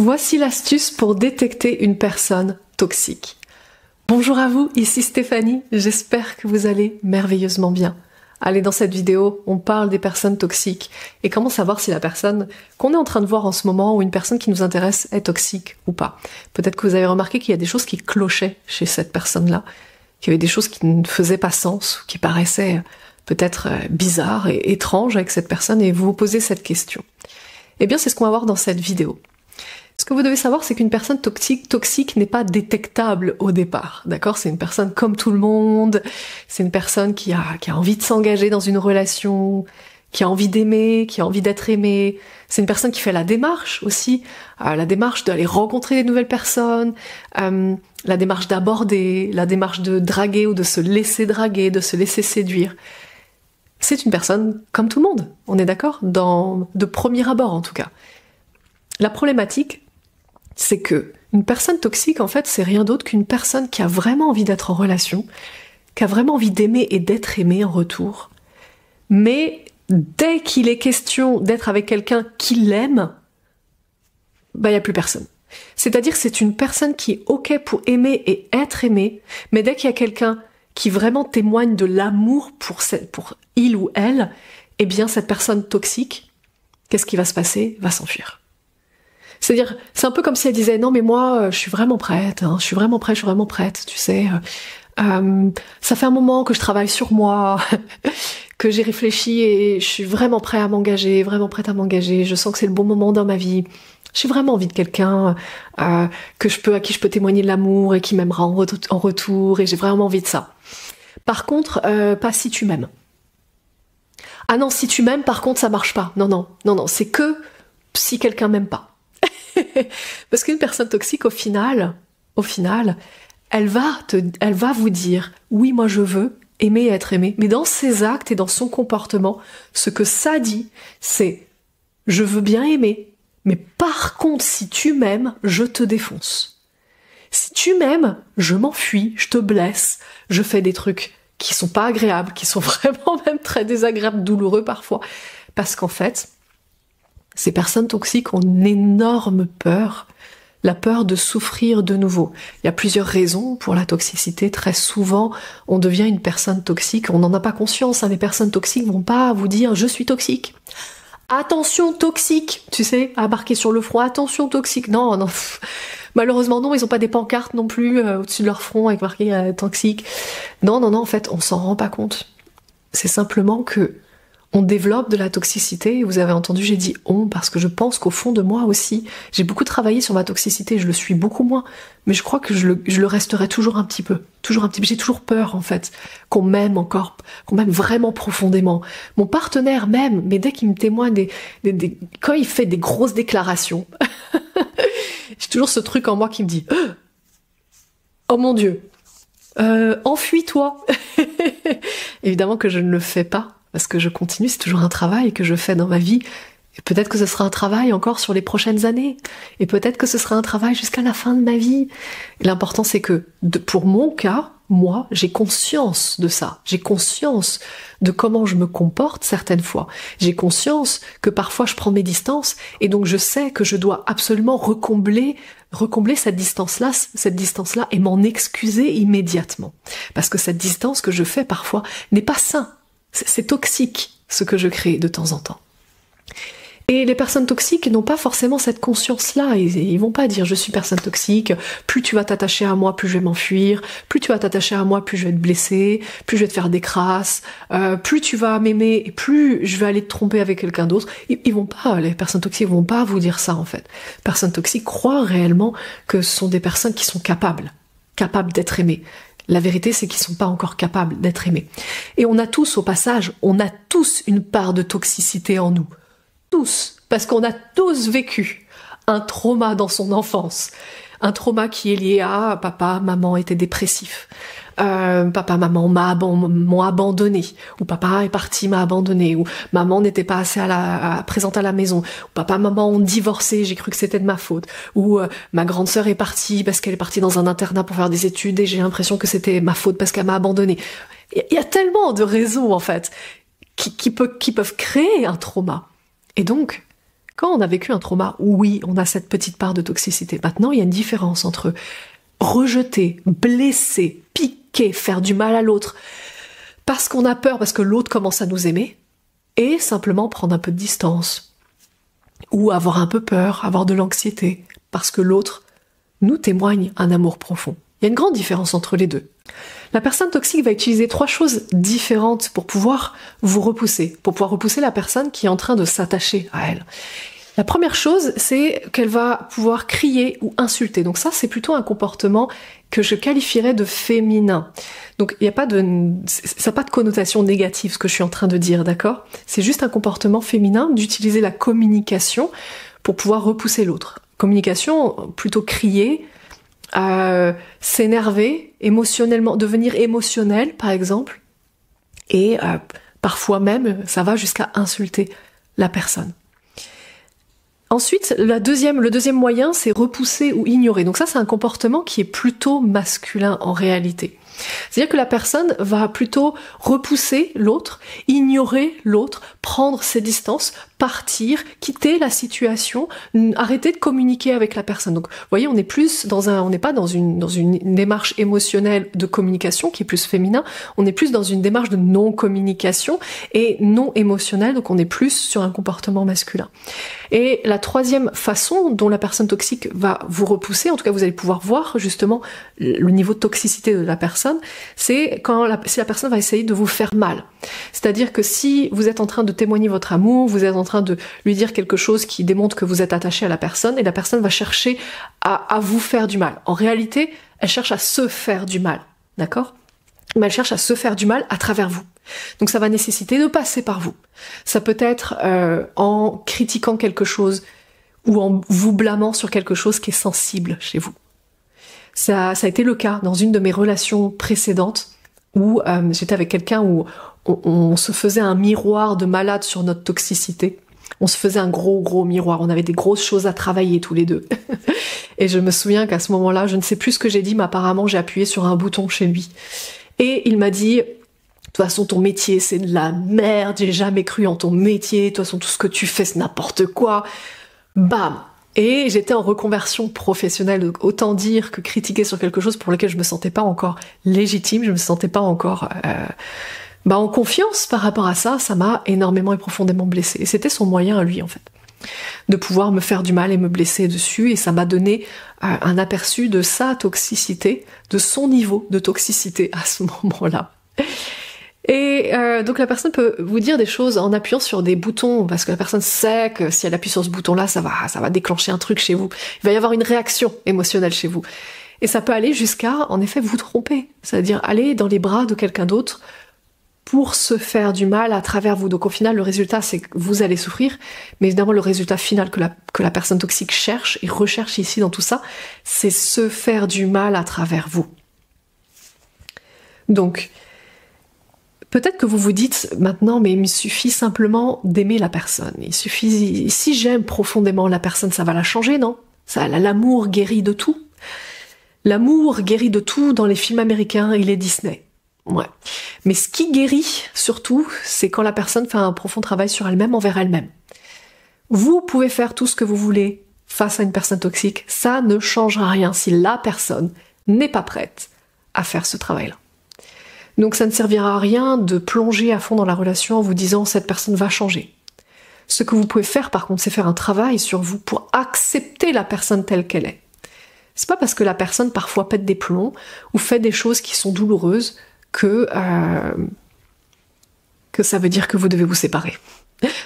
Voici l'astuce pour détecter une personne toxique. Bonjour à vous, ici Stéphanie, j'espère que vous allez merveilleusement bien. Allez, dans cette vidéo, on parle des personnes toxiques et comment savoir si la personne qu'on est en train de voir en ce moment ou une personne qui nous intéresse est toxique ou pas. Peut-être que vous avez remarqué qu'il y a des choses qui clochaient chez cette personne-là, qu'il y avait des choses qui ne faisaient pas sens, ou qui paraissaient peut-être bizarres et étranges avec cette personne et vous vous posez cette question. Eh bien, c'est ce qu'on va voir dans cette vidéo. Ce que vous devez savoir, c'est qu'une personne toxique n'est pas détectable au départ, d'accord? C'est une personne comme tout le monde, c'est une personne qui a envie de s'engager dans une relation, qui a envie d'aimer, qui a envie d'être aimée. C'est une personne qui fait la démarche aussi, la démarche d'aller rencontrer des nouvelles personnes, la démarche d'aborder, la démarche de draguer ou de se laisser draguer, de se laisser séduire. C'est une personne comme tout le monde, on est d'accord? De premier abord en tout cas. La problématique, c'est que une personne toxique, en fait, c'est rien d'autre qu'une personne qui a vraiment envie d'être en relation, qui a vraiment envie d'aimer et d'être aimé en retour. Mais dès qu'il est question d'être avec quelqu'un qui l'aime, il n'y a plus personne. C'est-à-dire c'est une personne qui est OK pour aimer et être aimée, mais dès qu'il y a quelqu'un qui vraiment témoigne de l'amour pour il ou elle, eh bien cette personne toxique, qu'est-ce qui va se passer? Va s'enfuir. C'est-à-dire, c'est un peu comme si elle disait « Non mais moi, je suis vraiment prête, hein, je suis vraiment prête, tu sais. Ça fait un moment que je travaille sur moi, que j'ai réfléchi et je suis vraiment prête à m'engager, je sens que c'est le bon moment dans ma vie. J'ai vraiment envie de quelqu'un à qui je peux témoigner de l'amour et qui m'aimera en retour et j'ai vraiment envie de ça. Par contre, pas si tu m'aimes. Ah non, si tu m'aimes, par contre, ça marche pas. Non, c'est que si quelqu'un m'aime pas. Parce qu'une personne toxique, au final, elle va vous dire « Oui, moi je veux aimer et être aimé », mais dans ses actes et dans son comportement, ce que ça dit, c'est « Je veux bien aimer, mais par contre, si tu m'aimes, je te défonce. Si tu m'aimes, je m'enfuis, je te blesse, je fais des trucs qui sont pas agréables, qui sont vraiment même très désagréables, douloureux parfois. » Parce qu'en fait, ces personnes toxiques ont une énorme peur, la peur de souffrir de nouveau. Il y a plusieurs raisons pour la toxicité. Très souvent, on devient une personne toxique, on n'en a pas conscience. Les personnes toxiques vont pas vous dire « je suis toxique ». Attention toxique, tu sais, à marquer sur le front, attention toxique. Non, malheureusement non, ils n'ont pas des pancartes non plus au-dessus de leur front avec marqué toxique. Non, en fait, on s'en rend pas compte. C'est simplement que on développe de la toxicité, et vous avez entendu, j'ai dit « on » parce que je pense qu'au fond de moi aussi, j'ai beaucoup travaillé sur ma toxicité, je le suis beaucoup moins, mais je crois que je le resterai toujours un petit peu, j'ai toujours peur en fait, qu'on m'aime encore, qu'on m'aime vraiment profondément. Mon partenaire m'aime, mais dès qu'il me témoigne quand il fait des grosses déclarations, j'ai toujours ce truc en moi qui me dit « Oh mon Dieu, enfuis-toi » Évidemment que je ne le fais pas, parce que je continue, c'est toujours un travail que je fais dans ma vie. Et peut-être que ce sera un travail encore sur les prochaines années. Et peut-être que ce sera un travail jusqu'à la fin de ma vie. Et l'important, c'est que, pour mon cas, moi, j'ai conscience de ça. J'ai conscience de comment je me comporte certaines fois. J'ai conscience que parfois je prends mes distances. Et donc je sais que je dois absolument recombler cette distance-là et m'en excuser immédiatement. Parce que cette distance que je fais parfois n'est pas saine. C'est toxique, ce que je crée de temps en temps. Et les personnes toxiques n'ont pas forcément cette conscience-là. Ils vont pas dire « je suis personne toxique, plus tu vas t'attacher à moi, plus je vais m'enfuir, plus tu vas t'attacher à moi, plus je vais te blesser, plus je vais te faire des crasses, plus tu vas m'aimer, et plus je vais aller te tromper avec quelqu'un d'autre. » Ils vont pas, les personnes toxiques vont pas vous dire ça en fait. Les personnes toxiques croient réellement que ce sont des personnes qui sont capables d'être aimées. La vérité, c'est qu'ils sont pas encore capables d'être aimés. Et on a tous, au passage, une part de toxicité en nous. Tous. Parce qu'on a tous vécu un trauma dans son enfance. Un trauma qui est lié à papa, maman étaient dépressifs. Papa, maman m'ont abandonné, ou papa est parti, m'a abandonné, ou maman n'était pas assez présente à la maison, ou papa, maman ont divorcé, j'ai cru que c'était de ma faute, ou ma grande sœur est partie parce qu'elle est partie dans un internat pour faire des études et j'ai l'impression que c'était ma faute parce qu'elle m'a abandonné. Il y a tellement de raisons en fait qui peuvent créer un trauma. Et donc, Quand on a vécu un trauma, oui, on a cette petite part de toxicité. Maintenant, il y a une différence entre rejeter, blesser, piquer, faire du mal à l'autre, parce qu'on a peur, parce que l'autre commence à nous aimer, et simplement prendre un peu de distance, ou avoir un peu peur, avoir de l'anxiété, parce que l'autre nous témoigne un amour profond. Il y a une grande différence entre les deux. La personne toxique va utiliser 3 choses différentes pour pouvoir vous repousser, pour pouvoir repousser la personne qui est en train de s'attacher à elle. La première chose, c'est qu'elle va pouvoir crier ou insulter. Donc ça, c'est plutôt un comportement que je qualifierais de féminin. Donc il y a pas de, ça n'a pas de connotation négative ce que je suis en train de dire, d'accord? C'est juste un comportement féminin d'utiliser la communication pour pouvoir repousser l'autre. Communication, plutôt crier, s'énerver, émotionnellement, devenir émotionnel par exemple, et parfois même ça va jusqu'à insulter la personne. Ensuite, le deuxième moyen, c'est repousser ou ignorer. Donc ça, c'est un comportement qui est plutôt masculin en réalité. C'est-à-dire que la personne va plutôt repousser l'autre, ignorer l'autre, prendre ses distances, partir, quitter la situation, arrêter de communiquer avec la personne. Donc, vous voyez, on n'est pas dans une démarche émotionnelle de communication qui est plus féminin, on est plus dans une démarche de non-communication et non émotionnelle, donc on est plus sur un comportement masculin. Et la troisième façon dont la personne toxique va vous repousser, en tout cas vous allez pouvoir voir justement le niveau de toxicité de la personne, c'est si la personne va essayer de vous faire mal. C'est-à-dire que si vous êtes en train de témoigner votre amour, vous êtes en train de lui dire quelque chose qui démontre que vous êtes attaché à la personne, et la personne va chercher à vous faire du mal. En réalité, elle cherche à se faire du mal, d'accord ? Mais elle cherche à se faire du mal à travers vous. Donc ça va nécessiter de passer par vous. Ça peut être en critiquant quelque chose ou en vous blâmant sur quelque chose qui est sensible chez vous. Ça a été le cas dans une de mes relations précédentes où j'étais avec quelqu'un où on se faisait un miroir de malade sur notre toxicité. On se faisait un gros miroir, on avait des grosses choses à travailler tous les deux. Et je me souviens qu'à ce moment-là, je ne sais plus ce que j'ai dit, mais apparemment j'ai appuyé sur un bouton chez lui. Et il m'a dit: de toute façon, ton métier, c'est de la merde, j'ai jamais cru en ton métier, de toute façon, tout ce que tu fais, c'est n'importe quoi. Bam! Et j'étais en reconversion professionnelle, donc autant dire que critiquer sur quelque chose pour lequel je me sentais pas encore légitime, je me sentais pas encore en confiance par rapport à ça, ça m'a énormément et profondément blessée. Et c'était son moyen à lui, en fait, de pouvoir me faire du mal et me blesser dessus, et ça m'a donné un aperçu de sa toxicité, de son niveau de toxicité à ce moment-là. Et donc la personne peut vous dire des choses en appuyant sur des boutons, parce que la personne sait que si elle appuie sur ce bouton-là, ça va déclencher un truc chez vous. Il va y avoir une réaction émotionnelle chez vous. Et ça peut aller jusqu'à, en effet, vous tromper. C'est-à-dire aller dans les bras de quelqu'un d'autre pour se faire du mal à travers vous. Donc au final, le résultat, c'est que vous allez souffrir, mais évidemment, le résultat final que la personne toxique cherche et recherche ici dans tout ça, c'est se faire du mal à travers vous. Donc, peut-être que vous vous dites maintenant, mais il me suffit simplement d'aimer la personne. Il suffit, si j'aime profondément la personne, ça va la changer, non ? L'amour guérit de tout. L'amour guérit de tout dans les films américains et les Disney. Ouais. Mais ce qui guérit, surtout, c'est quand la personne fait un profond travail sur elle-même, envers elle-même. Vous pouvez faire tout ce que vous voulez face à une personne toxique, ça ne changera rien si la personne n'est pas prête à faire ce travail-là. Donc ça ne servira à rien de plonger à fond dans la relation en vous disant « cette personne va changer ». Ce que vous pouvez faire par contre, c'est faire un travail sur vous pour accepter la personne telle qu'elle est. C'est pas parce que la personne parfois pète des plombs ou fait des choses qui sont douloureuses que ça veut dire que vous devez vous séparer,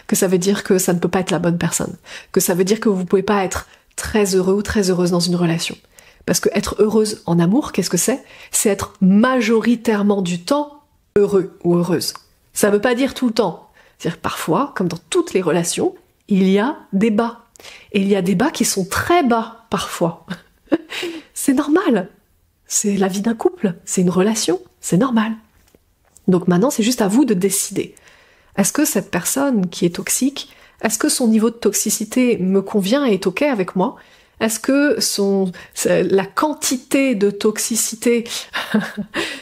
que ça veut dire que ça ne peut pas être la bonne personne, que ça veut dire que vous ne pouvez pas être très heureux ou très heureuse dans une relation. Parce que être heureuse en amour, qu'est-ce que c'est ? C'est être majoritairement du temps heureux ou heureuse. Ça ne veut pas dire tout le temps. C'est-à-dire que parfois, comme dans toutes les relations, il y a des bas. Et il y a des bas qui sont très bas, parfois. C'est normal. C'est la vie d'un couple, c'est une relation, c'est normal. Donc maintenant, c'est juste à vous de décider. Est-ce que cette personne qui est toxique, est-ce que son niveau de toxicité me convient et est ok avec moi ? Est-ce que la quantité de toxicité,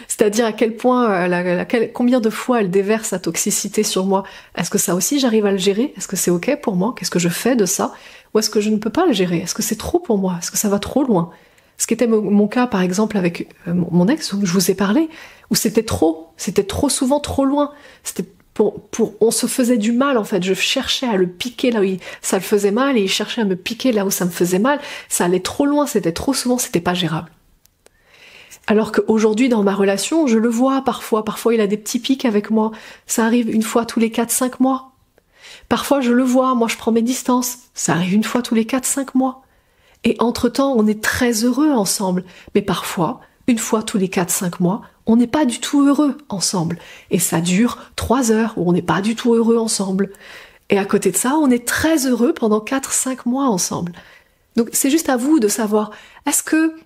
c'est-à-dire à quel point, combien de fois elle déverse sa toxicité sur moi, est-ce que ça aussi j'arrive à le gérer? Est-ce que c'est ok pour moi? Qu'est-ce que je fais de ça? Ou est-ce que je ne peux pas le gérer? Est-ce que c'est trop pour moi? Est-ce que ça va trop loin? Ce qui était mon cas par exemple avec mon ex, où je vous ai parlé, où c'était trop souvent trop loin. C'était on se faisait du mal en fait. Je cherchais à le piquer là où ça le faisait mal et il cherchait à me piquer là où ça me faisait mal. Ça allait trop loin, c'était trop souvent, c'était pas gérable. Alors qu'aujourd'hui dans ma relation, je le vois parfois il a des petits pics avec moi. Ça arrive une fois tous les 4-5 mois. Parfois je le vois, moi je prends mes distances. Ça arrive une fois tous les 4-5 mois. Et entre-temps, on est très heureux ensemble. Mais parfois, une fois tous les 4-5 mois, on n'est pas du tout heureux ensemble. Et ça dure 3 heures où on n'est pas du tout heureux ensemble. Et à côté de ça, on est très heureux pendant 4-5 mois ensemble. Donc c'est juste à vous de savoir, est-ce que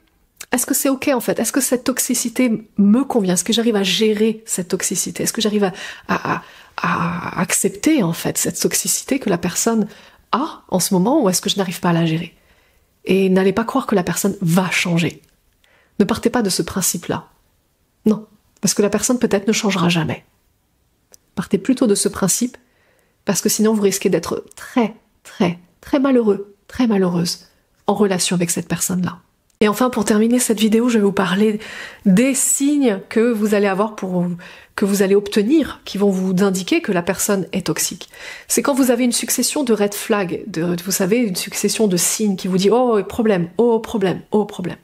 c'est ok en fait? Est-ce que cette toxicité me convient? Est-ce que j'arrive à gérer cette toxicité? Est-ce que j'arrive à accepter en fait cette toxicité que la personne a en ce moment, ou est-ce que je n'arrive pas à la gérer? Et n'allez pas croire que la personne va changer. Ne partez pas de ce principe-là. Non, parce que la personne peut-être ne changera jamais. Partez plutôt de ce principe, parce que sinon vous risquez d'être très, très, très malheureux, très malheureuse en relation avec cette personne-là. Et enfin, pour terminer cette vidéo, je vais vous parler des signes que vous allez avoir que vous allez obtenir, qui vont vous indiquer que la personne est toxique. C'est quand vous avez une succession de red flags, vous savez, une succession de signes qui vous dit « Oh, problème, oh, problème, oh, problème ».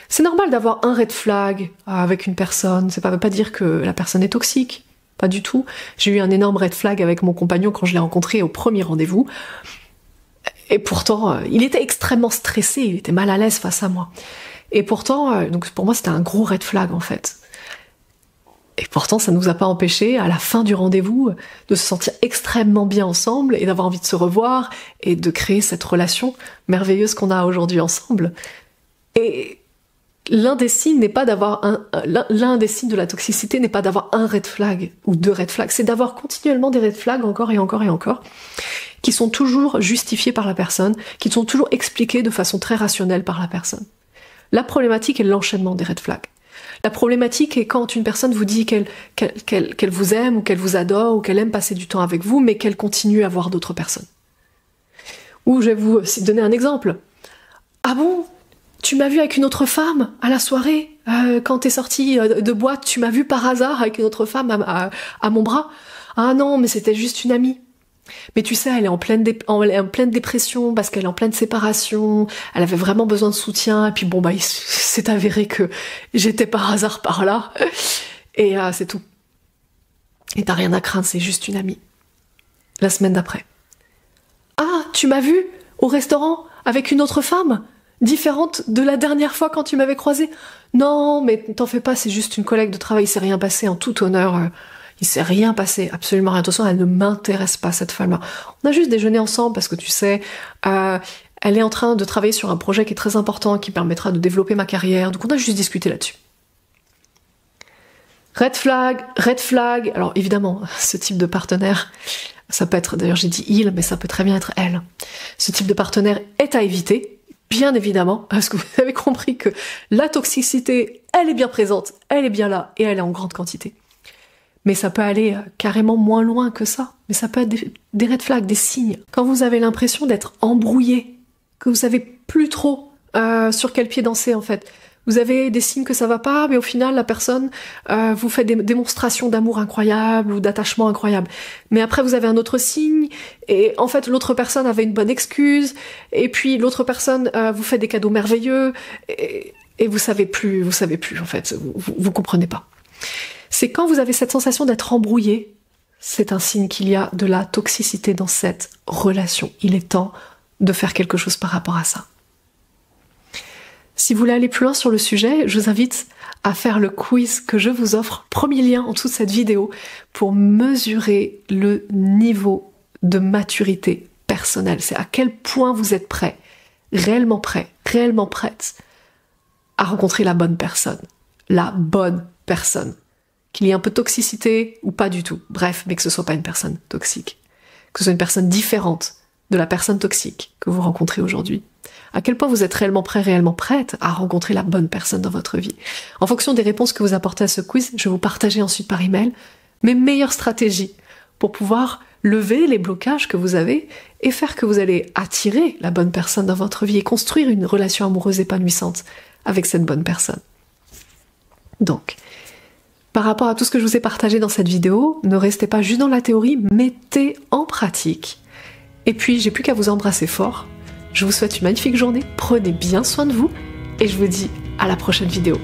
C'est normal d'avoir un red flag avec une personne, ça ne veut pas dire que la personne est toxique, pas du tout. J'ai eu un énorme red flag avec mon compagnon quand je l'ai rencontré au premier rendez-vous. Et pourtant, il était extrêmement stressé, il était mal à l'aise face à moi. Et pourtant, donc pour moi, c'était un gros red flag en fait. Et pourtant, ça ne nous a pas empêché, à la fin du rendez-vous, de se sentir extrêmement bien ensemble et d'avoir envie de se revoir et de créer cette relation merveilleuse qu'on a aujourd'hui ensemble. Et l'un des signes n'est pas d'avoir l'un des signes de la toxicité n'est pas d'avoir un red flag ou 2 red flags, c'est d'avoir continuellement des red flags encore et encore et encore, qui sont toujours justifiés par la personne, qui sont toujours expliqués de façon très rationnelle par la personne. La problématique est l'enchaînement des red flags. La problématique est quand une personne vous dit qu'elle vous aime, ou qu'elle vous adore, ou qu'elle aime passer du temps avec vous, mais qu'elle continue à voir d'autres personnes. Ou je vais vous donner un exemple. Ah bon? Tu m'as vu avec une autre femme à la soirée, quand t'es sortie de boîte, tu m'as vu par hasard avec une autre femme à mon bras? Ah non, mais c'était juste une amie. Mais tu sais, elle est en pleine dépression parce qu'elle est en pleine séparation, elle avait vraiment besoin de soutien, et puis bon bah il s'est avéré que j'étais par hasard par là, et c'est tout. Et t'as rien à craindre, c'est juste une amie. La semaine d'après. Ah, tu m'as vu au restaurant avec une autre femme, différente de la dernière fois quand tu m'avais croisée? Non, mais t'en fais pas, c'est juste une collègue de travail, il s'est rien passé, en tout honneur. Il s'est rien passé, absolument rien. Attention, elle ne m'intéresse pas, cette femme-là. On a juste déjeuné ensemble parce que tu sais, elle est en train de travailler sur un projet qui est très important, qui permettra de développer ma carrière. Donc on a juste discuté là-dessus. Red flag, red flag. Alors évidemment, ce type de partenaire, ça peut être, d'ailleurs j'ai dit il, mais ça peut très bien être elle. Ce type de partenaire est à éviter, bien évidemment, parce que vous avez compris que la toxicité, elle est bien présente, elle est bien là, et elle est en grande quantité. Mais ça peut aller carrément moins loin que ça. Mais ça peut être des red flags, des signes. Quand vous avez l'impression d'être embrouillé, que vous savez plus trop sur quel pied danser en fait. Vous avez des signes que ça va pas, mais au final la personne vous fait des démonstrations d'amour incroyables ou d'attachement incroyable. Mais après vous avez un autre signe, et en fait l'autre personne avait une bonne excuse, et puis l'autre personne vous fait des cadeaux merveilleux, et vous savez plus en fait, vous comprenez pas. C'est quand vous avez cette sensation d'être embrouillé, c'est un signe qu'il y a de la toxicité dans cette relation. Il est temps de faire quelque chose par rapport à ça. Si vous voulez aller plus loin sur le sujet, je vous invite à faire le quiz que je vous offre, premier lien en dessous de cette vidéo, pour mesurer le niveau de maturité personnelle. C'est à quel point vous êtes prêt, réellement prête à rencontrer la bonne personne. La bonne personne. Qu'il y ait un peu de toxicité ou pas du tout. Bref, mais que ce soit pas une personne toxique. Que ce soit une personne différente de la personne toxique que vous rencontrez aujourd'hui? À quel point vous êtes réellement prêt, réellement prête à rencontrer la bonne personne dans votre vie? En fonction des réponses que vous apportez à ce quiz, je vais vous partager ensuite par email mes meilleures stratégies pour pouvoir lever les blocages que vous avez et faire que vous allez attirer la bonne personne dans votre vie et construire une relation amoureuse épanouissante avec cette bonne personne. Donc, par rapport à tout ce que je vous ai partagé dans cette vidéo, ne restez pas juste dans la théorie, mettez en pratique. Et puis, j'ai plus qu'à vous embrasser fort. Je vous souhaite une magnifique journée, prenez bien soin de vous et je vous dis à la prochaine vidéo.